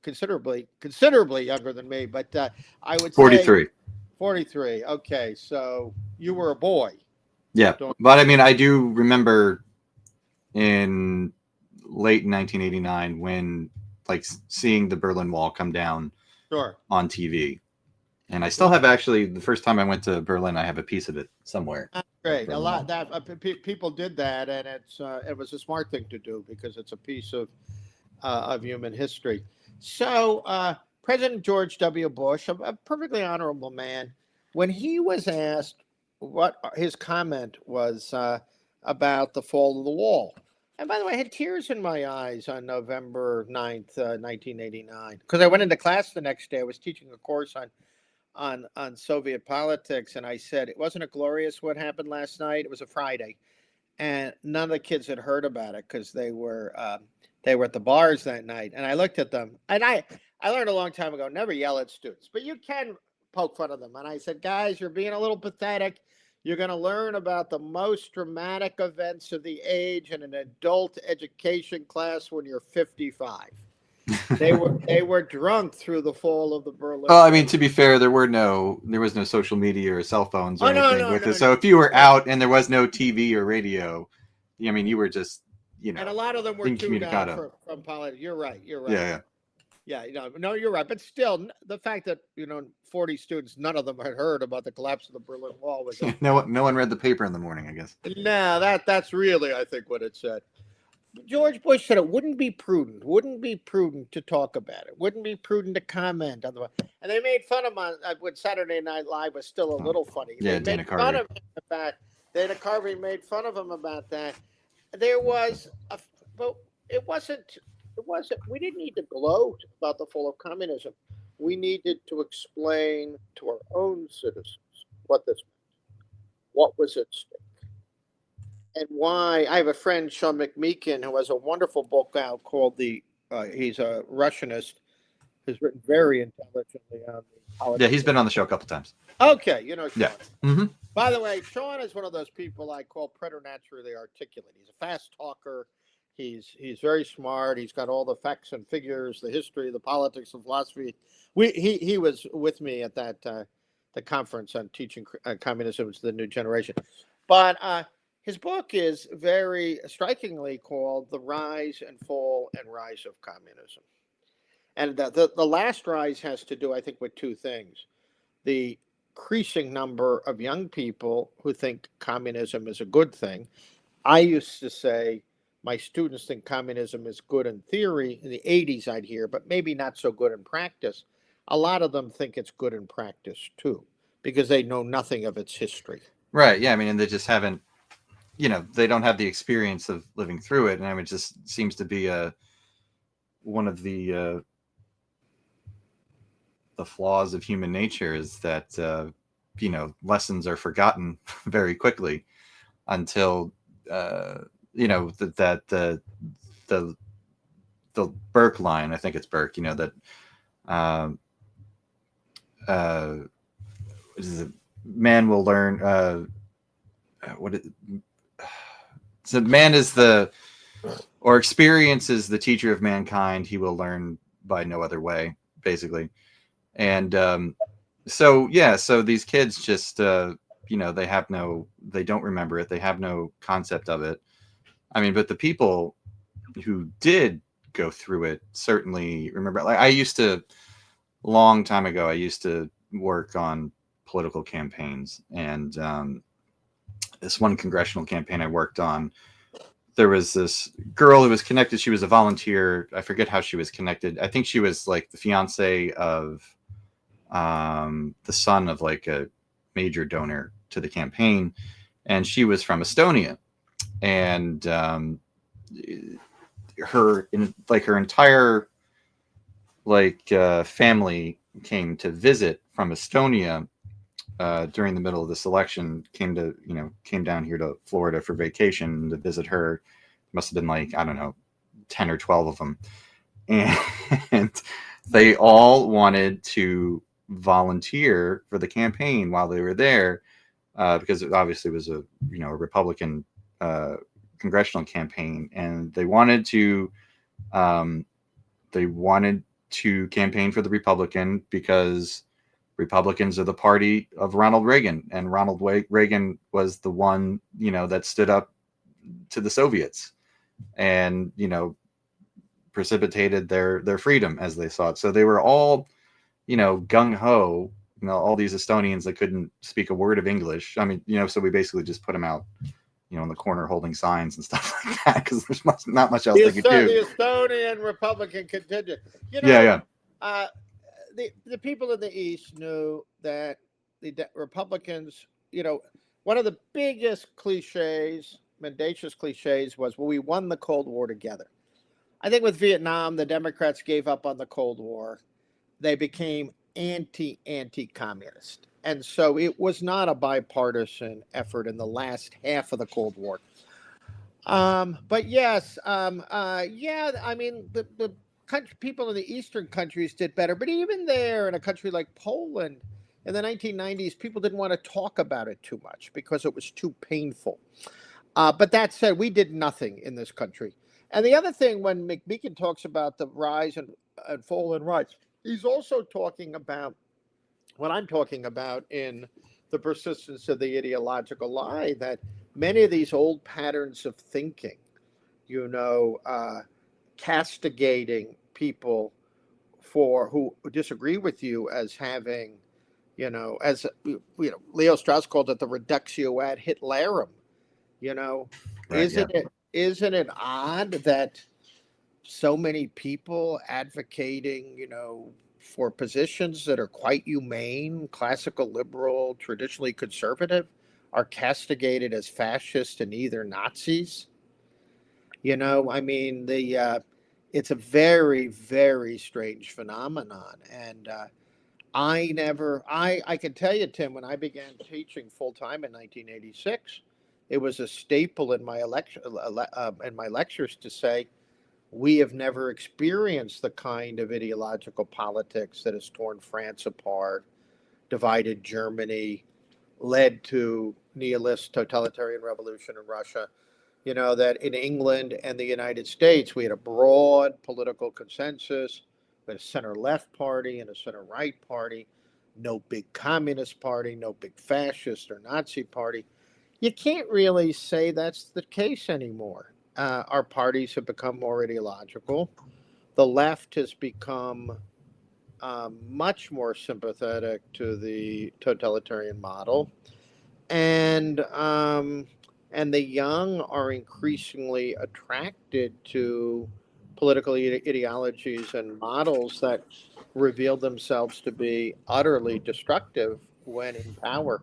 considerably younger than me, but I would say 43. 43. Okay, so you were a boy. Yeah, but I mean, I do remember in late 1989 when, like, seeing the Berlin Wall come down on TV. And I still have, actually, the first time I went to Berlin, I have a piece of it somewhere. Great. A lot that people did that, and it was a smart thing to do because it's a piece of human history. So President George W. Bush, a perfectly honorable man, when he was asked what his comment was about the fall of the wall. And by the way, I had tears in my eyes on November 9th, 1989, because I went into class the next day. I was teaching a course on Soviet politics, and I said, it wasn't it glorious what happened last night? It was a Friday, and none of the kids had heard about it because they were at the bars that night. And I looked at them, and I learned a long time ago, never yell at students, but you can poke fun of them. And I said, guys, you're being a little pathetic. You're going to learn about the most dramatic events of the age in an adult education class when you're 55. They were drunk through the fall of the Berlin. Well, I mean, to be fair, there was no social media or cell phones or anything with it. So if you were out and there was no TV or radio, I mean, you were just, and a lot of them were tuned out from politics. You're right. Yeah, no, you're right. But still, the fact that 40 students, none of them had heard about the collapse of the Berlin Wall was no one read the paper in the morning, I guess. No, that's really, I think, what it said. George Bush said it wouldn't be prudent to talk about it, wouldn't be prudent to comment on the. And they made fun of him when Saturday Night Live was still a little funny. Yeah, Dana Carvey made fun of him about that. There was but it wasn't. We didn't need to gloat about the fall of communism. We needed to explain to our own citizens what this meant, what was at stake, and why. I have a friend, Sean McMeekin, who has a wonderful book out called he's a Russianist, who's written very intelligently on the politics. Yeah, he's been on the show a couple times. Okay, Sean. Yeah. Mm-hmm. By the way, Sean is one of those people I call preternaturally articulate. He's a fast talker. He's very smart. He's got all the facts and figures, the history, the politics, the philosophy. He was with me at that the conference on teaching communism to the new generation. But his book is very strikingly called "The Rise and Fall and Rise of Communism," and the last rise has to do, I think, with two things: the increasing number of young people who think communism is a good thing. I used to say, my students think communism is good in theory. In the 80s, I'd hear, but maybe not so good in practice. A lot of them think it's good in practice, too, because they know nothing of its history. Right. Yeah. I mean, and they just haven't, they don't have the experience of living through it. And I mean, it just seems to be one of the flaws of human nature is that, lessons are forgotten very quickly until, that the Burke line, I think it's Burke, that, is it, man will learn, so man is or experience is the teacher of mankind. He will learn by no other way, basically. And so these kids just, they don't remember it. They have no concept of it. I mean, but the people who did go through it certainly remember. Like long time ago, I used to work on political campaigns, and this one congressional campaign I worked on, there was this girl who was connected. She was a volunteer. I forget how she was connected. I think she was like the fiance of the son of like a major donor to the campaign. And she was from Estonia. And her entire family came to visit from Estonia during the middle of this election, came down here to Florida for vacation to visit her. Must have been like, I don't know, 10 or 12 of them. And they all wanted to volunteer for the campaign while they were there, because it obviously was a Republican congressional campaign, and they wanted to campaign for the Republican because Republicans are the party of Ronald Reagan, and Ronald Reagan was the one, that stood up to the Soviets and, precipitated their freedom as they saw it. So they were all, gung ho, all these Estonians that couldn't speak a word of English. I mean, so we basically just put them out, in the corner holding signs and stuff like that, because there's not much else they could do. The Estonian Republican contingent. Yeah. The people in the East knew that the Republicans, one of the biggest cliches, mendacious cliches, was, well, we won the Cold War together. I think with Vietnam, the Democrats gave up on the Cold War. They became anti-communist. And so it was not a bipartisan effort in the last half of the Cold War. But yes, I mean, the people in the Eastern countries did better. But even there, in a country like Poland, in the 1990s, people didn't want to talk about it too much because it was too painful. But that said, we did nothing in this country. And the other thing, when McMeekin talks about the rise and fall in rights, he's also talking about what I'm talking about in the persistence of the ideological lie, that many of these old patterns of thinking, castigating people who disagree with you as having, Leo Strauss called it the reductio ad Hitlerum. Right, Isn't it odd that so many people advocating, for positions that are quite humane, classical liberal, traditionally conservative, are castigated as fascist and either Nazis? I mean, it's a very, very strange phenomenon. And I can tell you, Tim, when I began teaching full time in 1986, it was a staple in my lectures to say, we have never experienced the kind of ideological politics that has torn France apart, divided Germany, led to nihilist totalitarian revolution in Russia. That in England and the United States, we had a broad political consensus. We had a center-left party and a center-right party, no big communist party, no big fascist or Nazi party. You can't really say that's the case anymore. Our parties have become more ideological. The left has become much more sympathetic to the totalitarian model, and the young are increasingly attracted to political ideologies and models that reveal themselves to be utterly destructive when in power.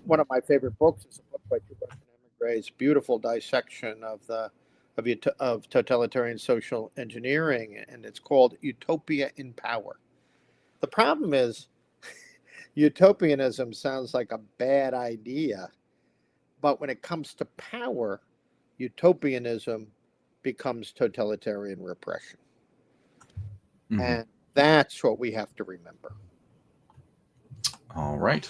One of my favorite books is a book by two Russian emigres, beautiful dissection of totalitarian social engineering, and it's called Utopia in Power. The problem is, utopianism sounds like a bad idea, but when it comes to power, utopianism becomes totalitarian repression. Mm-hmm. And that's what we have to remember. All right.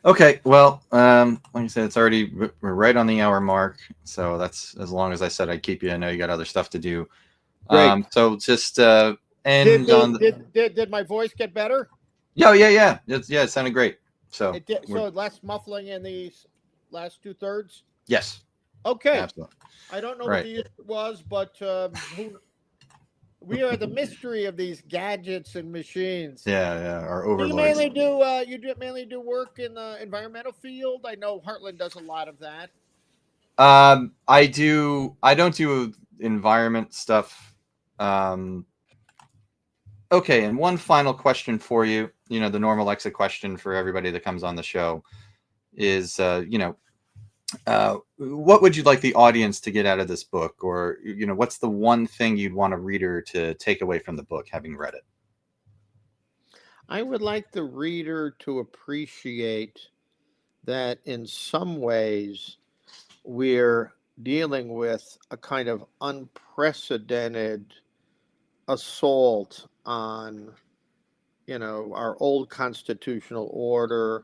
Okay. Well, like I said, we're right on the hour mark. So that's as long as I said I'd keep you. I know you got other stuff to do. Great. So just did my voice get better? Yeah. It sounded great. So it did, so less muffling in these last 2/3? Yes. Okay. Absolutely. I don't know what the issue was, but we are the mystery of these gadgets and machines. Yeah. Our overlords. You mainly do work in the environmental field. I know Heartland does a lot of that. I don't do environment stuff. Okay, and one final question for you. You know, the normal exit question for everybody that comes on the show is, what would you like the audience to get out of this book? Or, what's the one thing you'd want a reader to take away from the book, having read it? I would like the reader to appreciate that in some ways we're dealing with a kind of unprecedented assault on, our old constitutional order,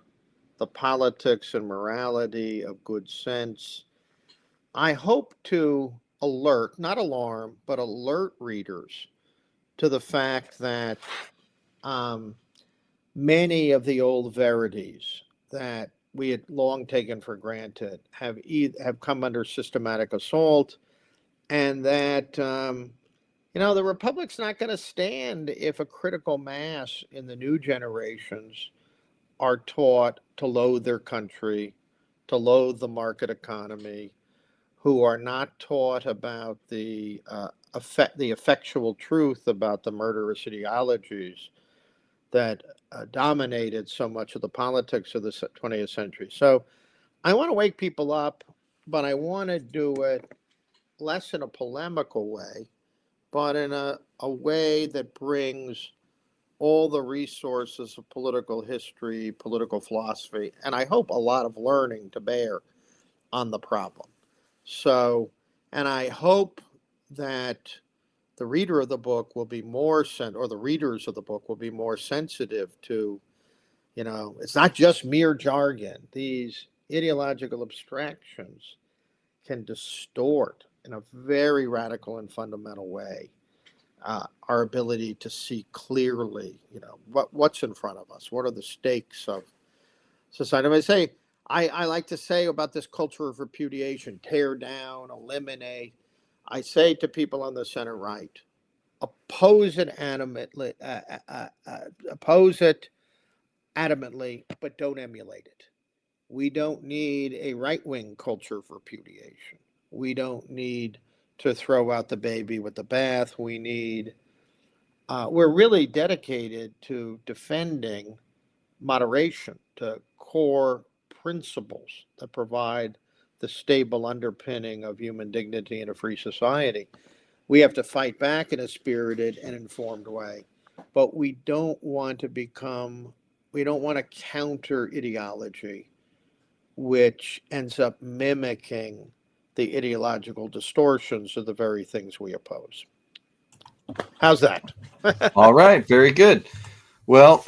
the politics and morality of good sense. I hope to not alarm, but alert readers to the fact that many of the old verities that we had long taken for granted have come under systematic assault, and that the Republic's not going to stand if a critical mass in the new generations are taught to loathe their country, to loathe the market economy, who are not taught about the effectual truth about the murderous ideologies that dominated so much of the politics of the 20th century. So I want to wake people up, but I want to do it less in a polemical way, but in a way that brings all the resources of political history, political philosophy, and I hope a lot of learning to bear on the problem. So, and I hope that the reader of the book will be the readers of the book will be more sensitive to, it's not just mere jargon. These ideological abstractions can distort in a very radical and fundamental way our ability to see clearly, what's in front of us. What are the stakes of society? I like to say about this culture of repudiation: tear down, eliminate. I say to people on the center right, oppose it adamantly, but don't emulate it. We don't need a right-wing culture of repudiation. We don't need to throw out the baby with the bath. We're really dedicated to defending moderation, to core principles that provide the stable underpinning of human dignity in a free society. We have to fight back in a spirited and informed way, but we don't want to counter ideology, which ends up mimicking the ideological distortions of the very things we oppose. How's that? All right. Very good. Well,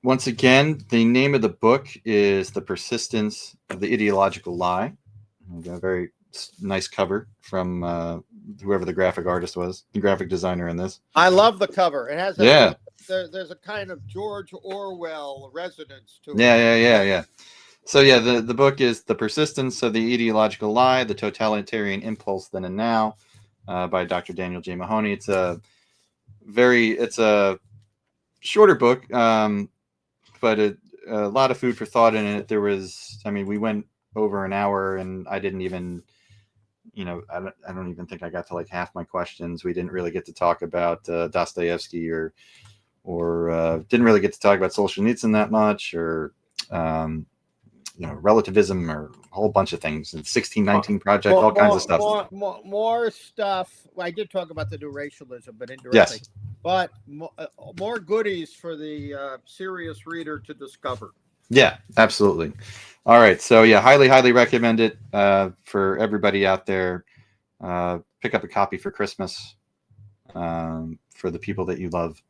once again, the name of the book is The Persistence of the Ideological Lie. A very nice cover from whoever the graphic artist was, the graphic designer in this. I love the cover. It has there's a kind of George Orwell resonance to it. Yeah. So the book is The Persistence of the Ideological Lie, The Totalitarian Impulse Then and Now, by Dr. Daniel J. Mahoney. It's a shorter book, but a lot of food for thought in it. We went over an hour, and I didn't even, I don't even think I got to like half my questions. We didn't really get to talk about Dostoevsky or didn't really get to talk about Solzhenitsyn that much, or relativism, or a whole bunch of things. And 1619 Project, all kinds of stuff. More stuff. Well, I did talk about the new racialism, but indirectly. Yes. But more goodies for the serious reader to discover. Yeah, absolutely. All right. So yeah, highly recommend it for everybody out there. Pick up a copy for Christmas for the people that you love.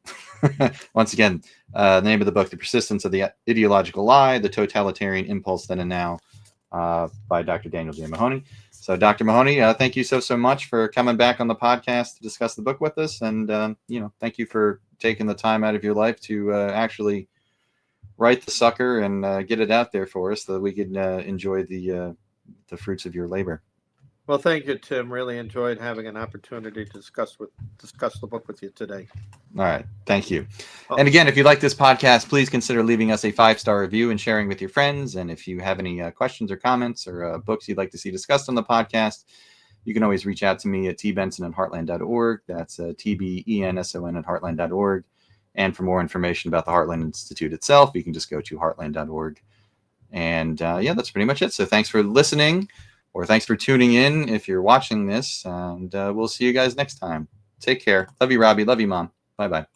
Once again, the name of the book, The Persistence of the Ideological Lie, The Totalitarian Impulse Then and Now, by Dr. Daniel J. Mahoney. So Dr. Mahoney, thank you so much for coming back on the podcast to discuss the book with us. And, thank you for taking the time out of your life to actually write the sucker and get it out there for us so that we can enjoy the fruits of your labor. Well, thank you, Tim. Really enjoyed having an opportunity to discuss the book with you today. All right. Thank you. And again, if you like this podcast, please consider leaving us a 5-star review and sharing with your friends. And if you have any questions or comments or books you'd like to see discussed on the podcast, you can always reach out to me at tbenson@heartland.org. That's tbenson@heartland.org. And for more information about the Heartland Institute itself, you can just go to heartland.org. And that's pretty much it. So thanks for listening, or thanks for tuning in if you're watching this. And we'll see you guys next time. Take care. Love you, Robbie. Love you, Mom. Bye-bye.